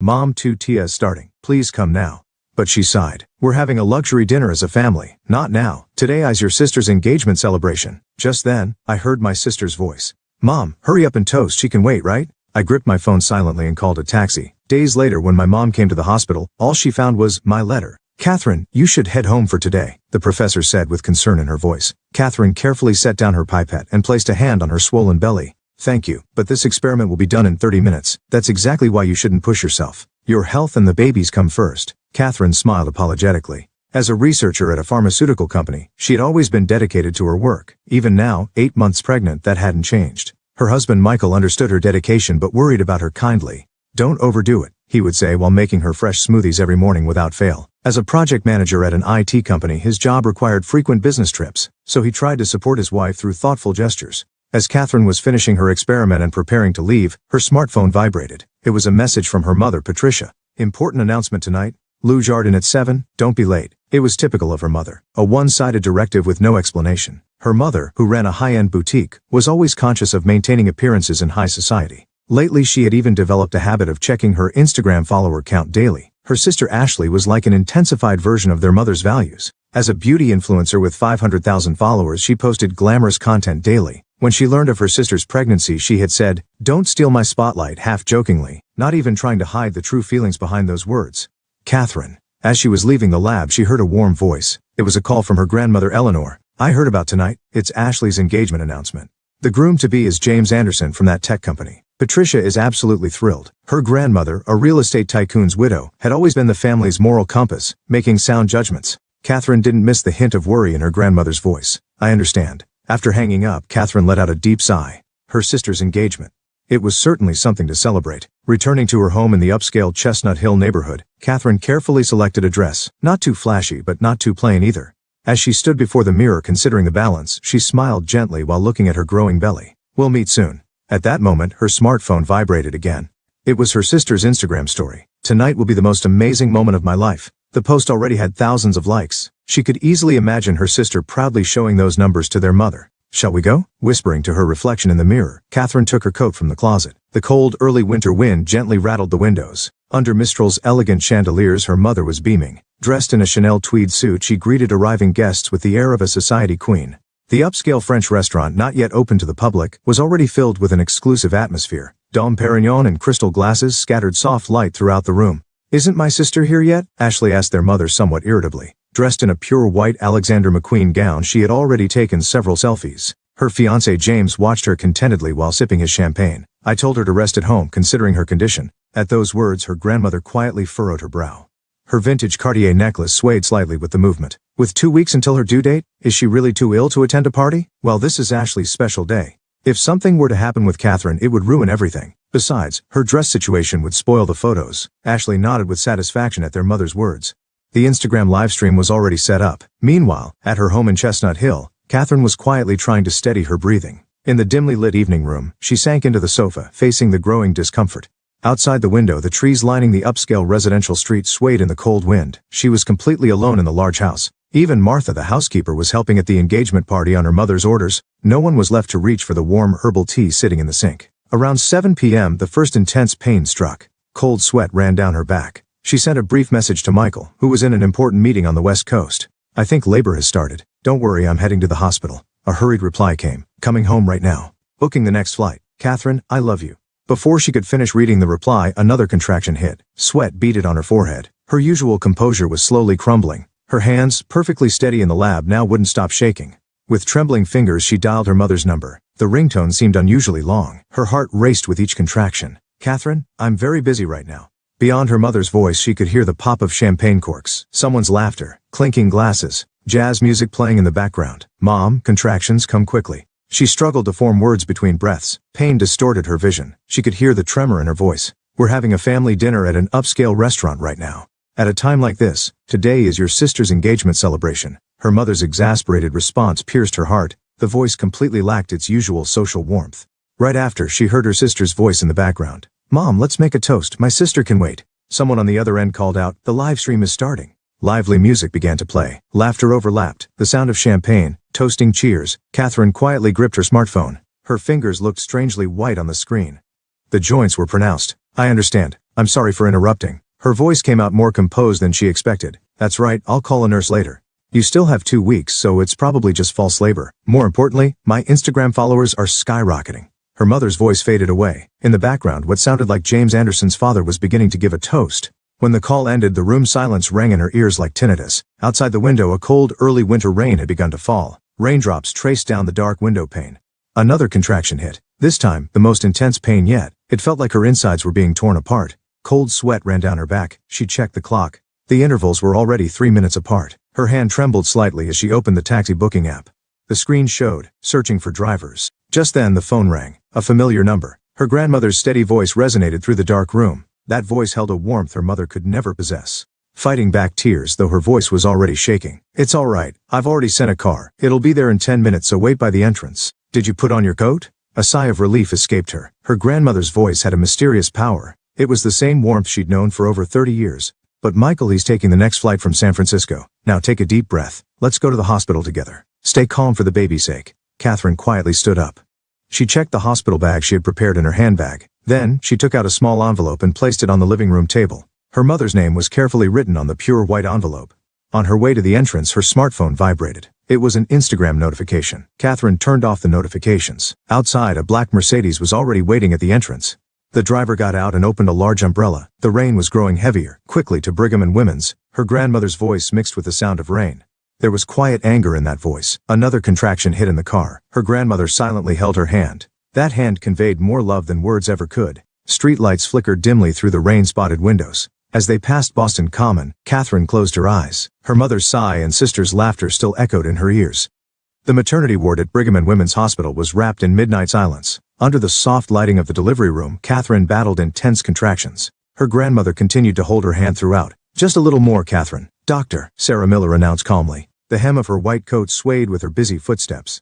Mom, Tia's starting. Please come now. But she sighed. We're having a luxury dinner as a family. Not now. Today is your sister's engagement celebration. Just then, I heard my sister's voice. Mom, hurry up and toast, she can wait, right? I gripped my phone silently and called a taxi. Days later, when my mom came to the hospital, all she found was my letter. Catherine, you should head home for today, the professor said with concern in her voice. Catherine carefully set down her pipette and placed a hand on her swollen belly. Thank you, but this experiment will be done in 30 minutes. That's exactly why you shouldn't push yourself. Your health and the baby's come first. Catherine smiled apologetically. As a researcher at a pharmaceutical company, she had always been dedicated to her work. Even now, 8 months pregnant, that hadn't changed. Her husband Michael understood her dedication but worried about her kindly. Don't overdo it, he would say while making her fresh smoothies every morning without fail. As a project manager at an IT company, his job required frequent business trips, so he tried to support his wife through thoughtful gestures. As Catherine was finishing her experiment and preparing to leave, her smartphone vibrated. It was a message from her mother, Patricia. Important announcement tonight. Lou Jardin at 7, don't be late. It was typical of her mother. A one-sided directive with no explanation. Her mother, who ran a high-end boutique, was always conscious of maintaining appearances in high society. Lately, she had even developed a habit of checking her Instagram follower count daily. Her sister Ashley was like an intensified version of their mother's values. As a beauty influencer with 500,000 followers, she posted glamorous content daily. When she learned of her sister's pregnancy, she had said, "Don't steal my spotlight," half-jokingly, not even trying to hide the true feelings behind those words. Catherine. As she was leaving the lab, she heard a warm voice. It was a call from her grandmother Eleanor. I heard about tonight. It's Ashley's engagement announcement. The groom-to-be is James Anderson from that tech company. Patricia is absolutely thrilled. Her grandmother, a real estate tycoon's widow, had always been the family's moral compass, making sound judgments. Catherine didn't miss the hint of worry in her grandmother's voice. I understand. After hanging up, Catherine let out a deep sigh. Her sister's engagement. It was certainly something to celebrate. Returning to her home in the upscale Chestnut Hill neighborhood, Catherine carefully selected a dress, not too flashy but not too plain either. As she stood before the mirror considering the balance, she smiled gently while looking at her growing belly. We'll meet soon. At that moment, her smartphone vibrated again. It was her sister's Instagram story. Tonight will be the most amazing moment of my life. The post already had thousands of likes. She could easily imagine her sister proudly showing those numbers to their mother. Shall we go? Whispering to her reflection in the mirror, Catherine took her coat from the closet. The cold, early winter wind gently rattled the windows. Under Mistral's elegant chandeliers, her mother was beaming. Dressed in a Chanel tweed suit, she greeted arriving guests with the air of a society queen. The upscale French restaurant, not yet open to the public, was already filled with an exclusive atmosphere. Dom Perignon and crystal glasses scattered soft light throughout the room. Isn't my sister here yet? Ashley asked their mother somewhat irritably. Dressed in a pure white Alexander McQueen gown, she had already taken several selfies. Her fiancé James watched her contentedly while sipping his champagne. I told her to rest at home considering her condition. At those words, her grandmother quietly furrowed her brow. Her vintage Cartier necklace swayed slightly with the movement. With 2 weeks until her due date, is she really too ill to attend a party? Well, this is Ashley's special day. If something were to happen with Catherine, it would ruin everything. Besides, her dress situation would spoil the photos. Ashley nodded with satisfaction at their mother's words. The Instagram livestream was already set up. Meanwhile, at her home in Chestnut Hill, Catherine was quietly trying to steady her breathing. In the dimly lit evening room, she sank into the sofa, facing the growing discomfort. Outside the window, the trees lining the upscale residential street swayed in the cold wind. She was completely alone in the large house. Even Martha, the housekeeper, was helping at the engagement party on her mother's orders. No one was left to reach for the warm herbal tea sitting in the sink. Around 7 p.m., the first intense pain struck. Cold sweat ran down her back. She sent a brief message to Michael, who was in an important meeting on the West Coast. I think labor has started. Don't worry, I'm heading to the hospital. A hurried reply came. Coming home right now. Booking the next flight. Catherine, I love you. Before she could finish reading the reply, another contraction hit. Sweat beaded on her forehead. Her usual composure was slowly crumbling. Her hands, perfectly steady in the lab, now wouldn't stop shaking. With trembling fingers, she dialed her mother's number. The ringtone seemed unusually long. Her heart raced with each contraction. Catherine, I'm very busy right now. Beyond her mother's voice, she could hear the pop of champagne corks, someone's laughter, clinking glasses, jazz music playing in the background. Mom, contractions come quickly. She struggled to form words between breaths. Pain distorted her vision. She could hear the tremor in her voice. We're having a family dinner at an upscale restaurant right now. At a time like this, today is your sister's engagement celebration. Her mother's exasperated response pierced her heart. The voice completely lacked its usual social warmth. Right after, she heard her sister's voice in the background. Mom, let's make a toast. My sister can wait. Someone on the other end called out, the live stream is starting. Lively music began to play. Laughter overlapped. The sound of champagne, toasting cheers. Catherine quietly gripped her smartphone. Her fingers looked strangely white on the screen. The joints were pronounced. I understand. I'm sorry for interrupting. Her voice came out more composed than she expected. That's right, I'll call a nurse later. You still have 2 weeks, so it's probably just false labor. More importantly, my Instagram followers are skyrocketing. Her mother's voice faded away. In the background, what sounded like James Anderson's father was beginning to give a toast. When the call ended, the room's silence rang in her ears like tinnitus. Outside the window, a cold, early winter rain had begun to fall. Raindrops traced down the dark window pane. Another contraction hit. This time, the most intense pain yet. It felt like her insides were being torn apart. Cold sweat ran down her back. She checked the clock. The intervals were already 3 minutes apart. Her hand trembled slightly as she opened the taxi booking app. The screen showed, searching for drivers. Just then the phone rang. A familiar number. Her grandmother's steady voice resonated through the dark room. That voice held a warmth her mother could never possess. Fighting back tears, though her voice was already shaking. It's all right. I've already sent a car. It'll be there in 10 minutes, so wait by the entrance. Did you put on your coat? A sigh of relief escaped her. Her grandmother's voice had a mysterious power. It was the same warmth she'd known for over 30 years. But Michael, he's taking the next flight from San Francisco. Now take a deep breath. Let's go to the hospital together. Stay calm for the baby's sake. Catherine quietly stood up. She checked the hospital bag she had prepared in her handbag. Then, she took out a small envelope and placed it on the living room table. Her mother's name was carefully written on the pure white envelope. On her way to the entrance, her smartphone vibrated. It was an Instagram notification. Catherine turned off the notifications. Outside, a black Mercedes was already waiting at the entrance. The driver got out and opened a large umbrella. The rain was growing heavier, quickly to Brigham and Women's. Her grandmother's voice mixed with the sound of rain. There was quiet anger in that voice. Another contraction hit in the car. Her grandmother silently held her hand. That hand conveyed more love than words ever could. Streetlights flickered dimly through the rain-spotted windows. As they passed Boston Common, Catherine closed her eyes. Her mother's sigh and sister's laughter still echoed in her ears. The maternity ward at Brigham and Women's Hospital was wrapped in midnight silence. Under the soft lighting of the delivery room, Catherine battled intense contractions. Her grandmother continued to hold her hand throughout. Just a little more, Catherine. Doctor, Sarah Miller announced calmly. The hem of her white coat swayed with her busy footsteps.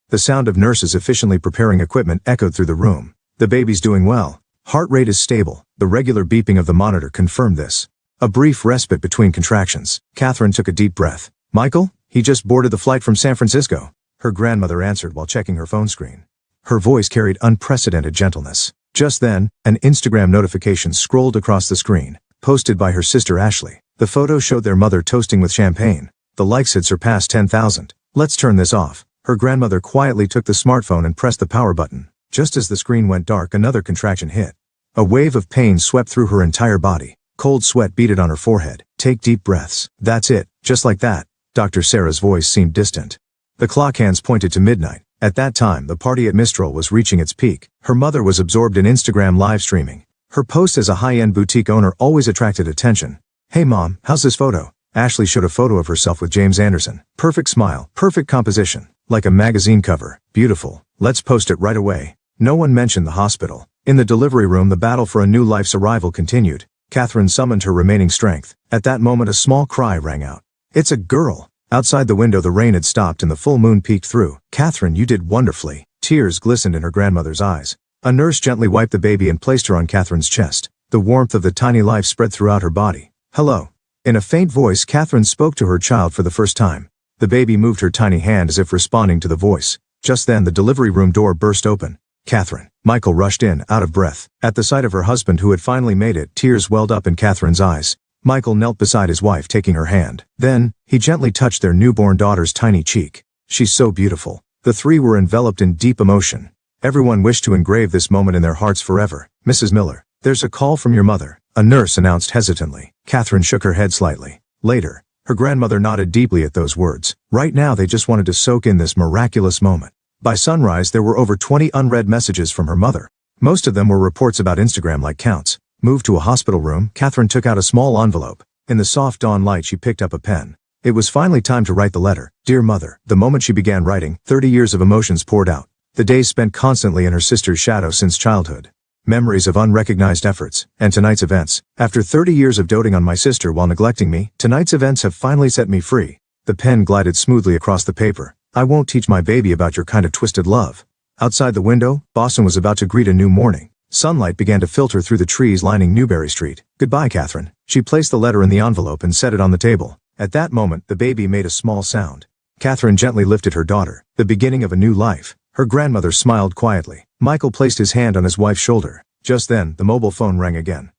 The sound of nurses efficiently preparing equipment echoed through the room. The baby's doing well. Heart rate is stable. The regular beeping of the monitor confirmed this. A brief respite between contractions. Catherine took a deep breath. Michael? He just boarded the flight from San Francisco. Her grandmother answered while checking her phone screen. Her voice carried unprecedented gentleness. Just then, an Instagram notification scrolled across the screen, posted by her sister Ashley. The photo showed their mother toasting with champagne. The likes had surpassed 10,000. Let's turn this off. Her grandmother quietly took the smartphone and pressed the power button. Just as the screen went dark, another contraction hit. A wave of pain swept through her entire body. Cold sweat beaded on her forehead. Take deep breaths. That's it. Just like that. Dr. Sarah's voice seemed distant. The clock hands pointed to midnight. At that time, the party at Mistral was reaching its peak. Her mother was absorbed in Instagram live streaming. Her post as a high-end boutique owner always attracted attention. Hey mom, how's this photo? Ashley showed a photo of herself with James Anderson. Perfect smile, perfect composition. Like a magazine cover. Beautiful. Let's post it right away. No one mentioned the hospital. In the delivery room, the battle for a new life's arrival continued. Catherine summoned her remaining strength. At that moment, a small cry rang out. It's a girl. Outside the window, the rain had stopped and the full moon peeked through. Catherine, you did wonderfully. Tears glistened in her grandmother's eyes. A nurse gently wiped the baby and placed her on Catherine's chest. The warmth of the tiny life spread throughout her body. Hello. In a faint voice, Catherine spoke to her child for the first time. The baby moved her tiny hand as if responding to the voice. Just then, the delivery room door burst open. Catherine. Michael rushed in, out of breath. At the sight of her husband who had finally made it, tears welled up in Catherine's eyes. Michael knelt beside his wife, taking her hand. Then, he gently touched their newborn daughter's tiny cheek. She's so beautiful. The three were enveloped in deep emotion. Everyone wished to engrave this moment in their hearts forever. Mrs. Miller, there's a call from your mother, a nurse announced hesitantly. Catherine shook her head slightly. Later, her grandmother nodded deeply at those words. Right now they just wanted to soak in this miraculous moment. By sunrise, there were over 20 unread messages from her mother. Most of them were reports about Instagram like counts. Moved to a hospital room, Catherine took out a small envelope. In the soft dawn light, she picked up a pen. It was finally time to write the letter. Dear Mother. The moment she began writing, 30 years of emotions poured out. The days spent constantly in her sister's shadow since childhood. Memories of unrecognized efforts, and tonight's events. After 30 years of doting on my sister while neglecting me, tonight's events have finally set me free. The pen glided smoothly across the paper. I won't teach my baby about your kind of twisted love. Outside the window, Boston was about to greet a new morning. Sunlight began to filter through the trees lining Newberry Street. Goodbye, Catherine. She placed the letter in the envelope and set it on the table. At that moment, the baby made a small sound. Catherine gently lifted her daughter, the beginning of a new life. Her grandmother smiled quietly. Michael placed his hand on his wife's shoulder. Just then, the mobile phone rang again.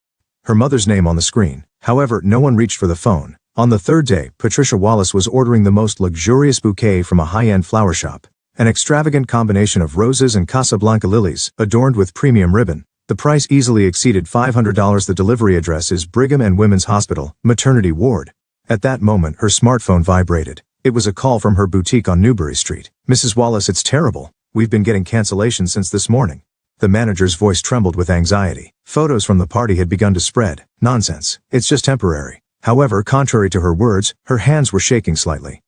her mother's name on the screen. However, no one reached for the phone. On the third day, Patricia Wallace was ordering the most luxurious bouquet from a high-end flower shop. An extravagant combination of roses and Casablanca lilies, adorned with premium ribbon. The price easily exceeded $500. The delivery address is Brigham and Women's Hospital, maternity ward. At that moment, her smartphone vibrated. It was a call from her boutique on Newbury Street. "Mrs. Wallace, it's terrible. We've been getting cancellations since this morning." The manager's voice trembled with anxiety. Photos from the party had begun to spread. "Nonsense. It's just temporary." However, contrary to her words, her hands were shaking slightly.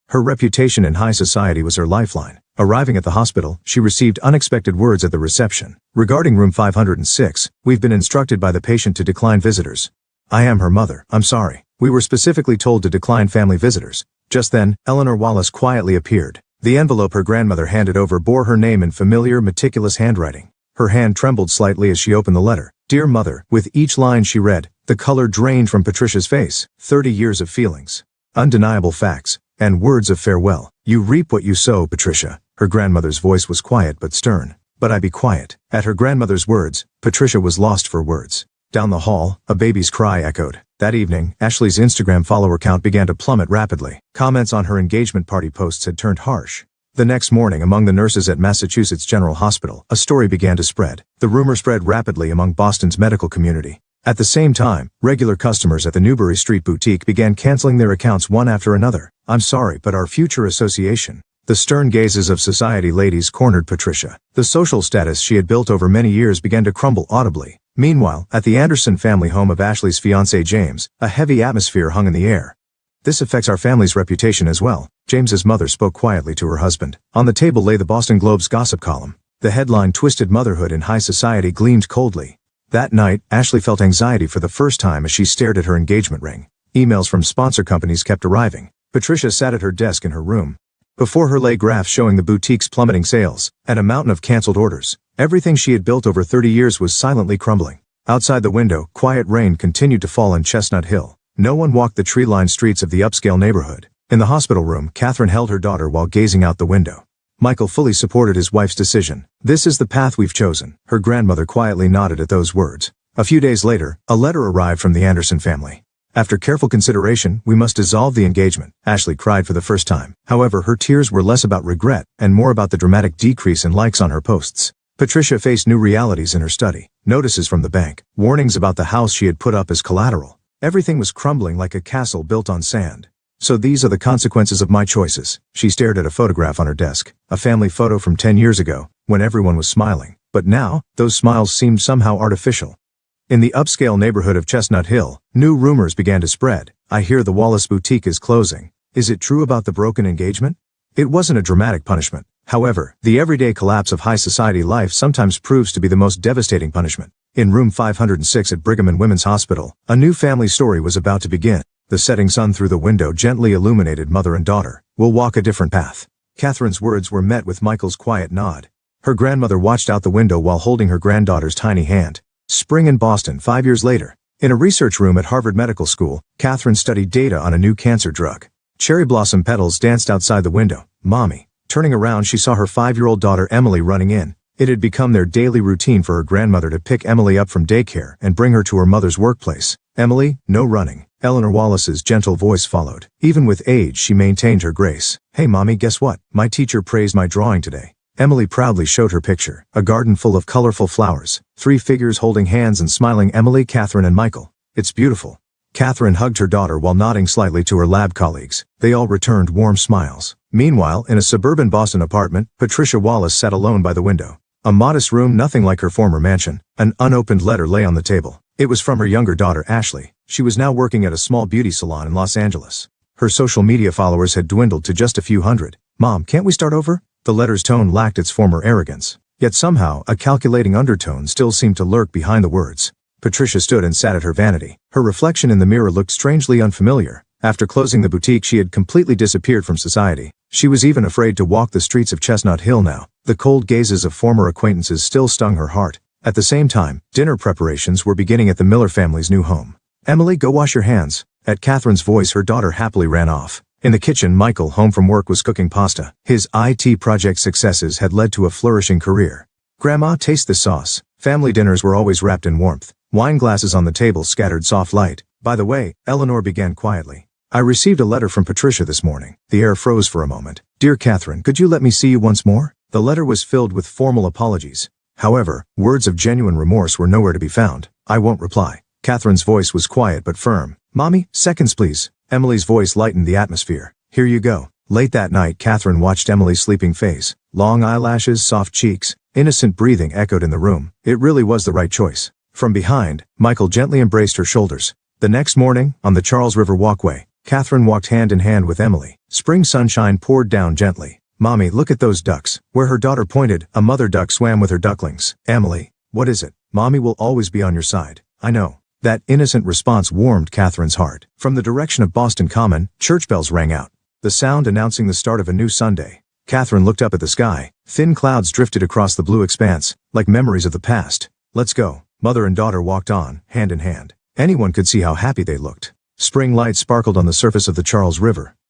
Her reputation in high society was her lifeline. Arriving at the hospital, she received unexpected words at the reception. "Regarding room 506, we've been instructed by the patient to decline visitors." "I am her mother. I'm sorry. We were specifically told to decline family visitors." Just then, Eleanor Wallace quietly appeared. The envelope her grandmother handed over bore her name in familiar, meticulous handwriting. Her hand trembled slightly as she opened the letter. "Dear Mother," with each line she read, the color drained from Patricia's face. 30 years of feelings, undeniable facts, and words of farewell. "You reap what you sow, Patricia." Her grandmother's voice was quiet but stern. "But I be quiet." At her grandmother's words, Patricia was lost for words. Down the hall, a baby's cry echoed. That evening, Ashley's Instagram follower count began to plummet rapidly. Comments on her engagement party posts had turned harsh. The next morning, among the nurses at Massachusetts General Hospital, a story began to spread. The rumor spread rapidly among Boston's medical community. At the same time, regular customers at the Newbury Street boutique began canceling their accounts one after another. "I'm sorry, but our future association." The stern gazes of society ladies cornered Patricia. The social status she had built over many years began to crumble audibly. Meanwhile, at the Anderson family home of Ashley's fiancé James, a heavy atmosphere hung in the air. "This affects our family's reputation as well," James's mother spoke quietly to her husband. On the table lay the Boston Globe's gossip column. The headline, "Twisted Motherhood in High Society," gleamed coldly. That night, Ashley felt anxiety for the first time as she stared at her engagement ring. Emails from sponsor companies kept arriving. Patricia sat at her desk in her room. Before her lay graphs showing the boutique's plummeting sales, and a mountain of canceled orders. Everything she had built over 30 years was silently crumbling. Outside the window, quiet rain continued to fall on Chestnut Hill. No one walked the tree-lined streets of the upscale neighborhood. In the hospital room, Catherine held her daughter while gazing out the window. Michael fully supported his wife's decision. "This is the path we've chosen." Her grandmother quietly nodded at those words. A few days later, a letter arrived from the Anderson family. "After careful consideration, we must dissolve the engagement," Ashley cried for the first time. However, her tears were less about regret and more about the dramatic decrease in likes on her posts. Patricia faced new realities in her study. Notices from the bank, warnings about the house she had put up as collateral. Everything was crumbling like a castle built on sand. "So these are the consequences of my choices." She stared at a photograph on her desk, a family photo from 10 years ago, when everyone was smiling. But now, those smiles seemed somehow artificial. In the upscale neighborhood of Chestnut Hill, new rumors began to spread. "I hear the Wallace boutique is closing. Is it true about the broken engagement?" It wasn't a dramatic punishment. However, the everyday collapse of high society life sometimes proves to be the most devastating punishment. In room 506 at Brigham and Women's Hospital, a new family story was about to begin. The setting sun through the window gently illuminated mother and daughter. "We'll walk a different path." Catherine's words were met with Michael's quiet nod. Her grandmother watched out the window while holding her granddaughter's tiny hand. Spring in Boston 5 years later. In a research room at Harvard Medical School, Catherine studied data on a new cancer drug. Cherry blossom petals danced outside the window. "Mommy." Turning around, she saw her 5-year-old daughter Emily running in. It had become their daily routine for her grandmother to pick Emily up from daycare and bring her to her mother's workplace. "Emily, no running." Eleanor Wallace's gentle voice followed. Even with age, she maintained her grace. "Hey Mommy, guess what? My teacher praised my drawing today." Emily proudly showed her picture. A garden full of colorful flowers. 3 figures holding hands and smiling: Emily, Catherine, and Michael. "It's beautiful." Catherine hugged her daughter while nodding slightly to her lab colleagues. They all returned warm smiles. Meanwhile, in a suburban Boston apartment, Patricia Wallace sat alone by the window. A modest room, nothing like her former mansion. An unopened letter lay on the table. It was from her younger daughter, Ashley. She was now working at a small beauty salon in Los Angeles. Her social media followers had dwindled to just a few hundred. "Mom, can't we start over?" The letter's tone lacked its former arrogance. Yet somehow, a calculating undertone still seemed to lurk behind the words. Patricia stood and sat at her vanity. Her reflection in the mirror looked strangely unfamiliar. After closing the boutique, she had completely disappeared from society. She was even afraid to walk the streets of Chestnut Hill now. The cold gazes of former acquaintances still stung her heart. At the same time, dinner preparations were beginning at the Miller family's new home. "Emily, go wash your hands." At Catherine's voice, her daughter happily ran off. In the kitchen, Michael, home from work, was cooking pasta. His IT project successes had led to a flourishing career. "Grandma, taste this sauce." Family dinners were always wrapped in warmth. Wine glasses on the table scattered soft light. By the way, Eleanor began quietly. I received a letter from Patricia this morning. The air froze for a moment. Dear Catherine, could you let me see you once more? The letter was filled with formal apologies. However, words of genuine remorse were nowhere to be found. I won't reply. Catherine's voice was quiet but firm. Mommy, seconds please. Emily's voice lightened the atmosphere. Here you go. Late that night, Catherine watched Emily's sleeping face. Long eyelashes, soft cheeks, innocent breathing echoed in the room. It really was the right choice. From behind, Michael gently embraced her shoulders. The next morning, on the Charles River walkway, Catherine walked hand in hand with Emily. Spring sunshine poured down gently. Mommy, look at those ducks. Where her daughter pointed, a mother duck swam with her ducklings. Emily, what is it? Mommy will always be on your side. I know. That innocent response warmed Catherine's heart. From the direction of Boston Common, church bells rang out. The sound announcing the start of a new Sunday. Catherine looked up at the sky. Thin clouds drifted across the blue expanse, like memories of the past. Let's go. Mother and daughter walked on, hand in hand. Anyone could see how happy they looked. Spring light sparkled on the surface of the Charles River.